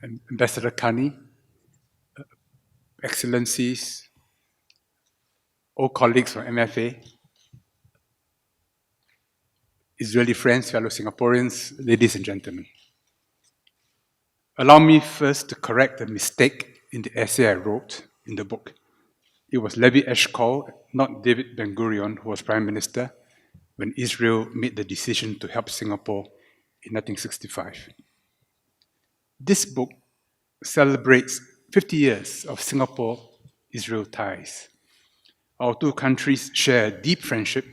Ambassador Kani, Excellencies, old colleagues from MFA, Israeli friends, fellow Singaporeans, ladies and gentlemen. Allow me first to correct a mistake in the essay I wrote in the book. It was Levi Eshkol, not David Ben-Gurion, who was Prime Minister when Israel made the decision to help Singapore in 1965. This book celebrates 50 years of Singapore-Israel ties. Our two countries share a deep friendship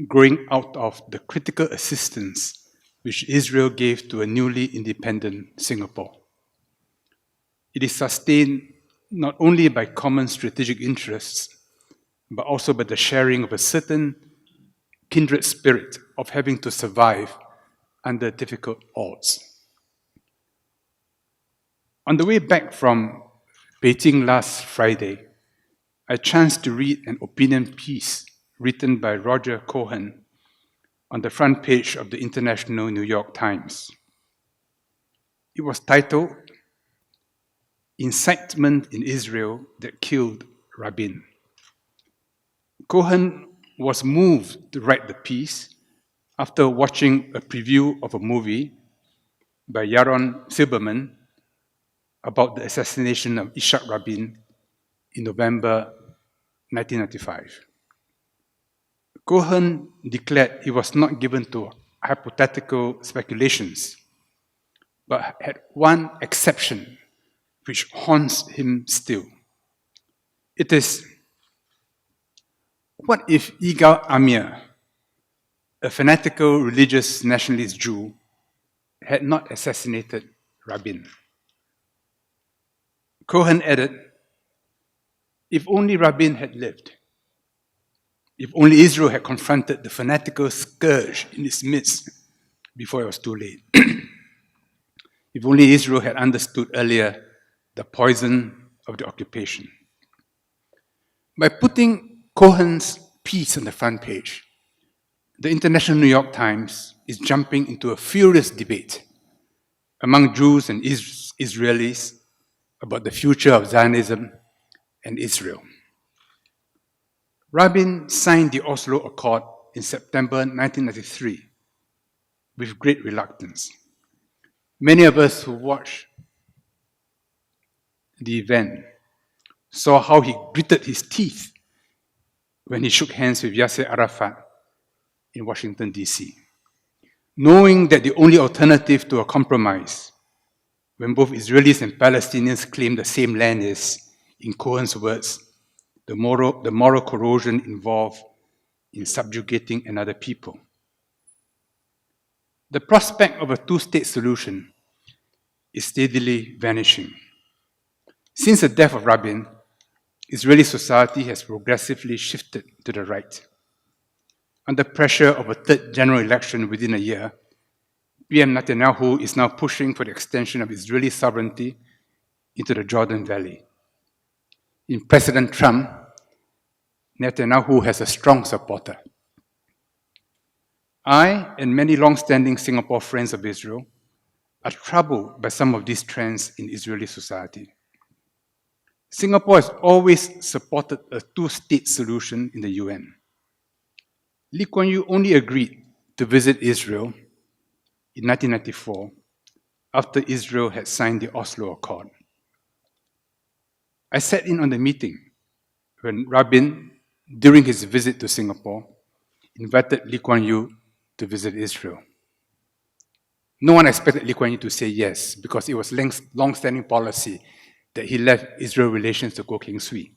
growing out of the critical assistance which Israel gave to a newly independent Singapore. It is sustained not only by common strategic interests, but also by the sharing of a certain kindred spirit of having to survive under difficult odds. On the way back from Beijing last Friday, I chanced to read an opinion piece written by Roger Cohen on the front page of the International New York Times. It was titled, "Incitement in Israel That Killed Rabin." Cohen was moved to write the piece after watching a preview of a movie by Yaron Silberman about the assassination of Ishak Rabin in November 1995. Cohen declared he was not given to hypothetical speculations, but had one exception which haunts him still. It is, what if Yigal Amir, a fanatical religious nationalist Jew, had not assassinated Rabin? Cohen added, if only Rabin had lived, if only Israel had confronted the fanatical scourge in its midst before it was too late. If only Israel had understood earlier the poison of the occupation. By putting Cohen's piece on the front page, the International New York Times is jumping into a furious debate among Jews and Israelis about the future of Zionism and Israel. Rabin signed the Oslo Accord in September 1993 with great reluctance. Many of us who watched the event saw how he gritted his teeth when he shook hands with Yasser Arafat in Washington, D.C., knowing that the only alternative to a compromise, when both Israelis and Palestinians claim the same land, is, in Cohen's words, the moral corrosion involved in subjugating another people. The prospect of a two-state solution is steadily vanishing. Since the death of Rabin, Israeli society has progressively shifted to the right. Under pressure of a third general election within a year, PM Netanyahu is now pushing for the extension of Israeli sovereignty into the Jordan Valley. In President Trump, Netanyahu has a strong supporter. I and many long-standing Singapore friends of Israel are troubled by some of these trends in Israeli society. Singapore has always supported a two-state solution in the UN. Lee Kuan Yew only agreed to visit Israel in 1994 after Israel had signed the Oslo Accord. I sat in on the meeting when Rabin, during his visit to Singapore, invited Lee Kuan Yew to visit Israel. No one expected Lee Kuan Yew to say yes, because it was long-standing policy that he left Israel relations to Goh Keng Swee.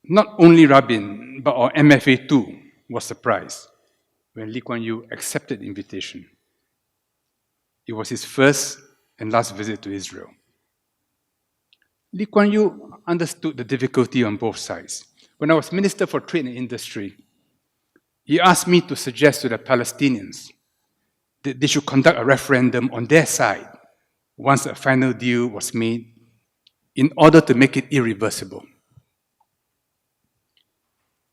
Not only Rabin, but our MFA too was surprised when Lee Kuan Yew accepted the invitation. It was his first and last visit to Israel. Lee Kuan Yew understood the difficulty on both sides. When I was Minister for Trade and Industry, he asked me to suggest to the Palestinians that they should conduct a referendum on their side once a final deal was made in order to make it irreversible.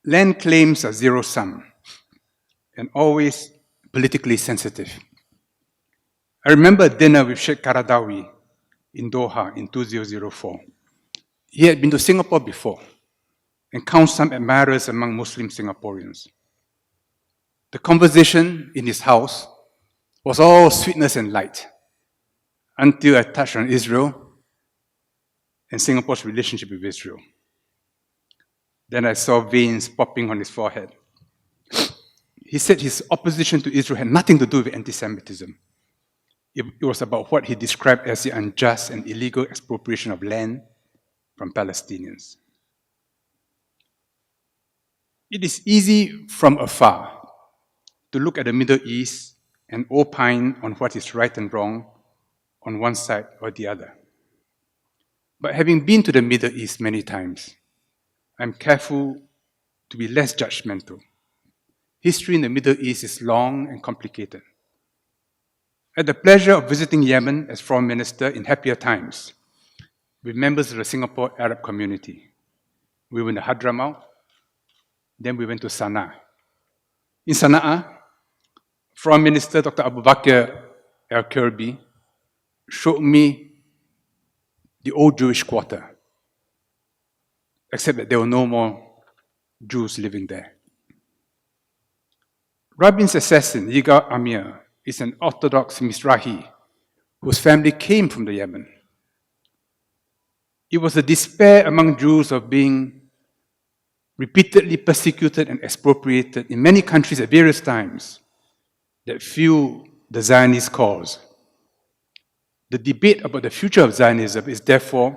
Land claims are zero-sum and always politically sensitive. I remember a dinner with Sheikh Karadawi in Doha in 2004. He had been to Singapore before and counts some admirers among Muslim Singaporeans. The conversation in his house was all sweetness and light until I touched on Israel and Singapore's relationship with Israel. Then I saw veins popping on his forehead. He said his opposition to Israel had nothing to do with anti-Semitism. It was about what he described as the unjust and illegal expropriation of land from Palestinians. It is easy from afar to look at the Middle East and opine on what is right and wrong on one side or the other. But having been to the Middle East many times, I'm careful to be less judgmental. History in the Middle East is long and complicated. I had the pleasure of visiting Yemen as Foreign Minister in happier times with members of the Singapore Arab community. We went to Hadramaut, then we went to Sana'a. In Sana'a, Foreign Minister Dr. Abu Bakr al-Kirbi showed me the old Jewish quarter, except that there were no more Jews living there. Rabin's assassin, Yigal Amir, is an Orthodox Mizrahi whose family came from the Yemen. It was a despair among Jews of being repeatedly persecuted and expropriated in many countries at various times that fueled the Zionist cause. The debate about the future of Zionism is therefore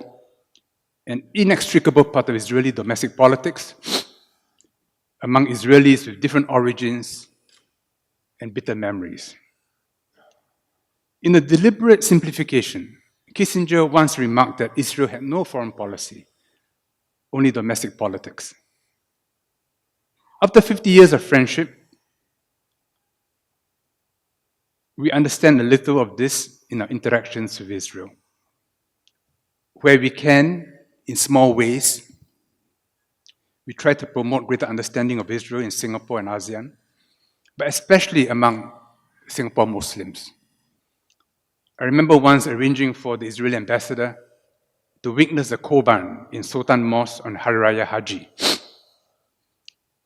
an inextricable part of Israeli domestic politics among Israelis with different origins and bitter memories. In a deliberate simplification, Kissinger once remarked that Israel had no foreign policy, only domestic politics. After 50 years of friendship, we understand a little of this in our interactions with Israel. Where we can, in small ways, we try to promote greater understanding of Israel in Singapore and ASEAN, but especially among Singapore Muslims. I remember once arranging for the Israeli ambassador to witness the Korban in Sultan Mosque on Hari Raya Haji.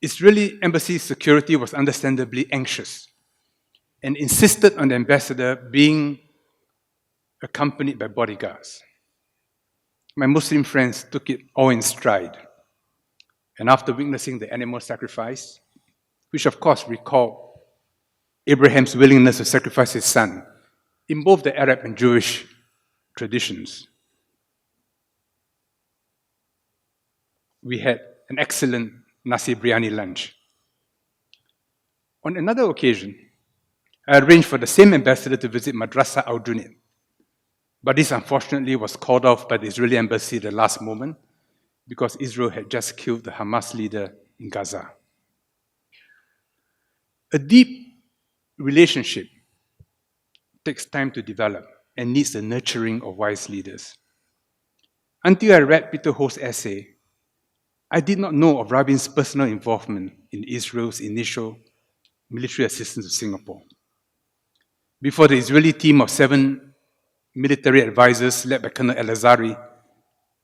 Israeli embassy security was understandably anxious and insisted on the ambassador being accompanied by bodyguards. My Muslim friends took it all in stride, and after witnessing the animal sacrifice, which of course recalled Abraham's willingness to sacrifice his son in both the Arab and Jewish traditions, we had an excellent nasi biryani lunch. On another occasion, I arranged for the same ambassador to visit Madrasa Al-Junid, but this unfortunately was called off by the Israeli embassy at the last moment because Israel had just killed the Hamas leader in Gaza. A deep relationship takes time to develop and needs the nurturing of wise leaders. Until I read Peter Ho's essay, I did not know of Rabin's personal involvement in Israel's initial military assistance to Singapore. Before the Israeli team of 7 military advisors led by Colonel El-Azhari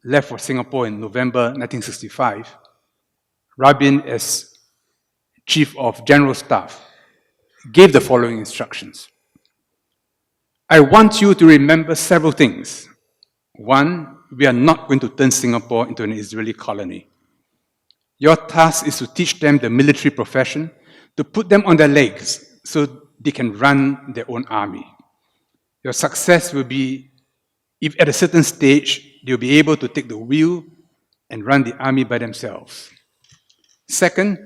left for Singapore in November 1965, Rabin, as Chief of General Staff, gave the following instructions. I want you to remember several things. One, we are not going to turn Singapore into an Israeli colony. Your task is to teach them the military profession, to put them on their legs so they can run their own army. Your success will be if at a certain stage they'll be able to take the wheel and run the army by themselves. Second,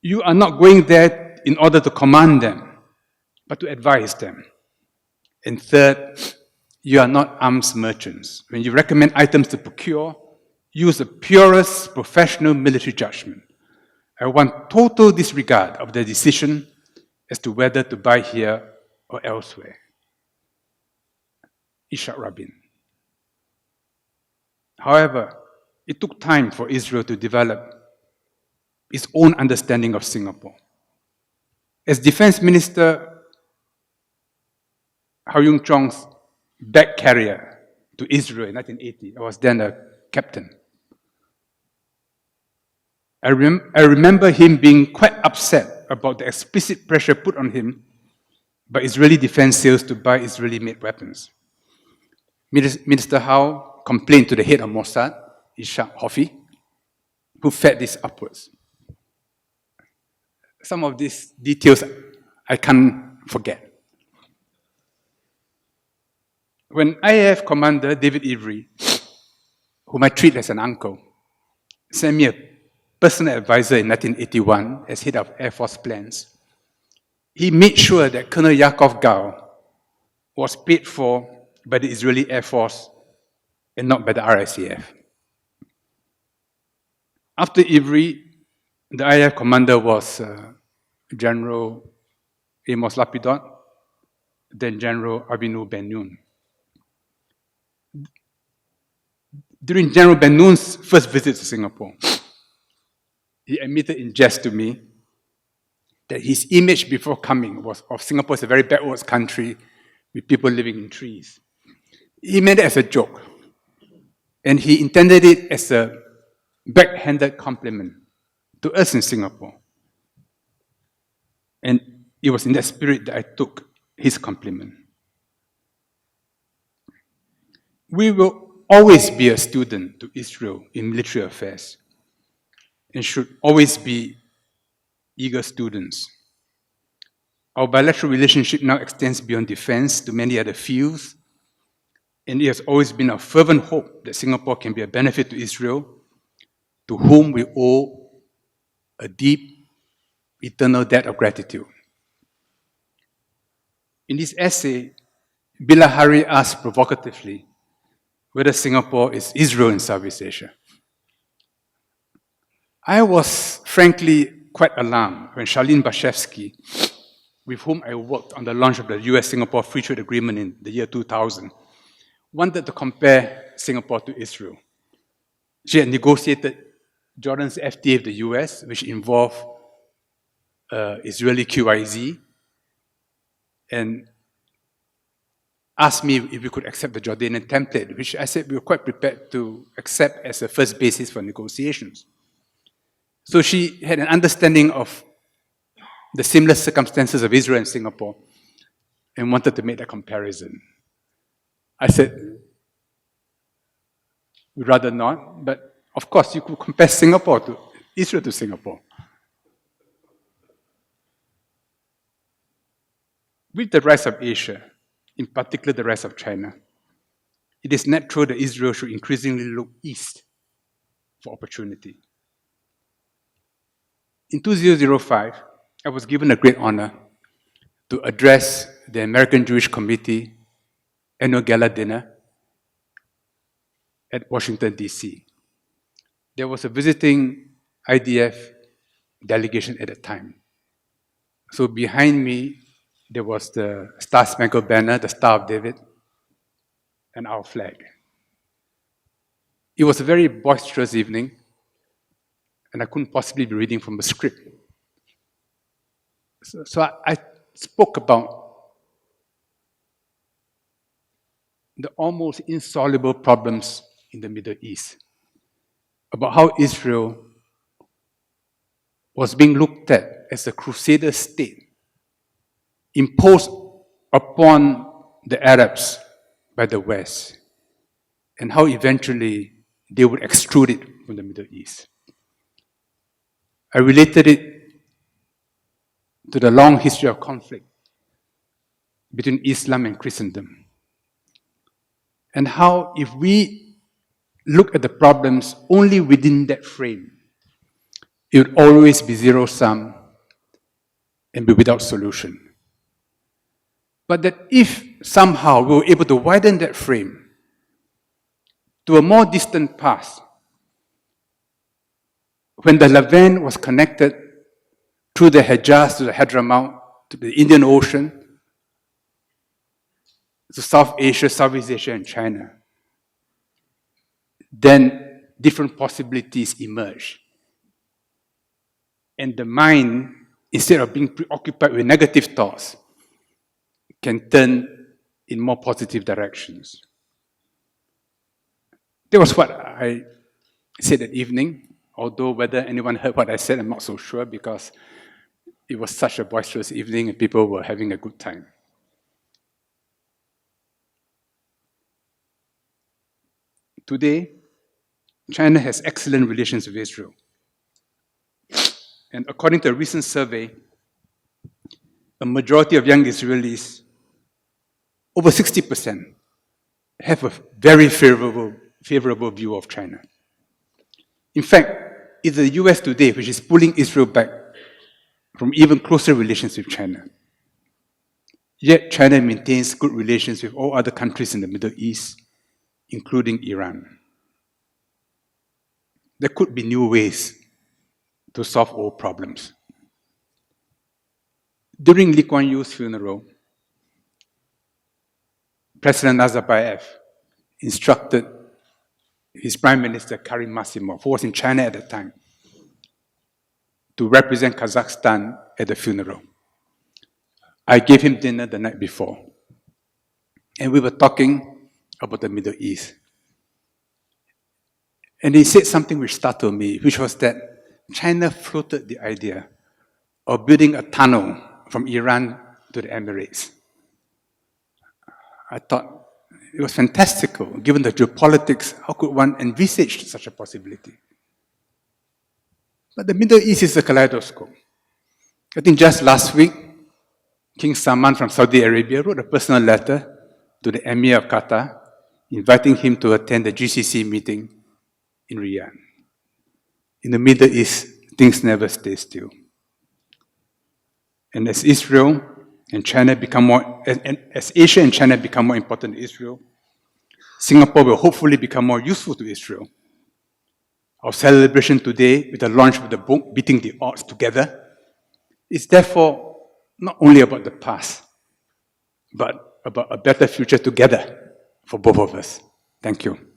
you are not going there in order to command them, but to advise them. And third, you are not arms merchants. When you recommend items to procure, use the purest professional military judgment. I want total disregard of their decision as to whether to buy here or elsewhere. Ishaq Rabin. However, it took time for Israel to develop its own understanding of Singapore. As Defense Minister, Hao Yung-chong's bag carrier to Israel in 1980. I was then a captain. I remember him being quite upset about the explicit pressure put on him by Israeli defense sales to buy Israeli-made weapons. Minister Hao complained to the head of Mossad, Ishak Hoffi, who fed this upwards. Some of these details I can't forget. When IAF Commander David Avery, whom I treat as an uncle, sent me a personal advisor in 1981 as head of Air Force plans, he made sure that Colonel Yakov Gao was paid for by the Israeli Air Force and not by the RSAF. After Avery, the IAF commander was General Amos Lapidot, then General Avinu Ben-Nun. During General Ben-Nun's first visit to Singapore, he admitted in jest to me that his image before coming was of Singapore as a very backwards country with people living in trees. He meant it as a joke, and he intended it as a backhanded compliment to us in Singapore. And it was in that spirit that I took his compliment. We will always be a student to Israel in military affairs and should always be eager students. Our bilateral relationship now extends beyond defense to many other fields, and it has always been a fervent hope that Singapore can be a benefit to Israel, to whom we owe a deep, eternal debt of gratitude. In this essay, Bilahari asked provocatively whether Singapore is Israel in Southeast Asia. I was frankly quite alarmed when Charlene Bashevsky, with whom I worked on the launch of the US-Singapore Free Trade Agreement in the year 2000, wanted to compare Singapore to Israel. She had negotiated Jordan's FTA with the US, which involved Israeli QIZ, and asked me if we could accept the Jordanian template, which I said we were quite prepared to accept as a first basis for negotiations. So she had an understanding of the similar circumstances of Israel and Singapore and wanted to make that comparison. I said, we'd rather not, but of course you could compare Singapore to Israel to Singapore. With the rise of Asia, in particular the rise of China, it is natural that Israel should increasingly look east for opportunity. In 2005, I was given a great honor to address the American Jewish Committee annual gala dinner at Washington, D.C. There was a visiting IDF delegation at the time. So behind me, there was the Star-Spangled Banner, the Star of David, and our flag. It was a very boisterous evening, and I couldn't possibly be reading from a script. So I spoke about the almost insoluble problems in the Middle East, about how Israel was being looked at as a crusader state imposed upon the Arabs by the West, and how eventually they would extrude it from the Middle East. I related it to the long history of conflict between Islam and Christendom, and how if we look at the problems only within that frame, it would always be zero-sum and be without solution. But that if somehow we were able to widen that frame to a more distant past, when the Levant was connected through the Hejaz to the Hadramaut, to the Indian Ocean, to South Asia, Southeast Asia, and China, then different possibilities emerge. And the mind, instead of being preoccupied with negative thoughts, can turn in more positive directions. That was what I said that evening, although whether anyone heard what I said, I'm not so sure because it was such a boisterous evening and people were having a good time. Today, China has excellent relations with Israel. And according to a recent survey, a majority of young Israelis, over 60%, have a very favorable view of China. In fact, it's the US today which is pulling Israel back from even closer relations with China. Yet China maintains good relations with all other countries in the Middle East, including Iran. There could be new ways to solve old problems. During Lee Kuan Yew's funeral, President Nazarbayev instructed his Prime Minister Karim Massimov, who was in China at the time, to represent Kazakhstan at the funeral. I gave him dinner the night before, and we were talking about the Middle East. And he said something which startled me, which was that China floated the idea of building a tunnel from Iran to the Emirates. I thought it was fantastical, given the geopolitics. How could one envisage such a possibility? But the Middle East is a kaleidoscope. I think just last week, King Salman from Saudi Arabia wrote a personal letter to the Emir of Qatar, inviting him to attend the GCC meeting in Riyadh. In the Middle East, things never stay still. And as Israel and China become more, as Asia and China become more important to Israel, Singapore will hopefully become more useful to Israel. Our celebration today with the launch of the book, Beating the Odds Together, is therefore not only about the past, but about a better future together for both of us. Thank you.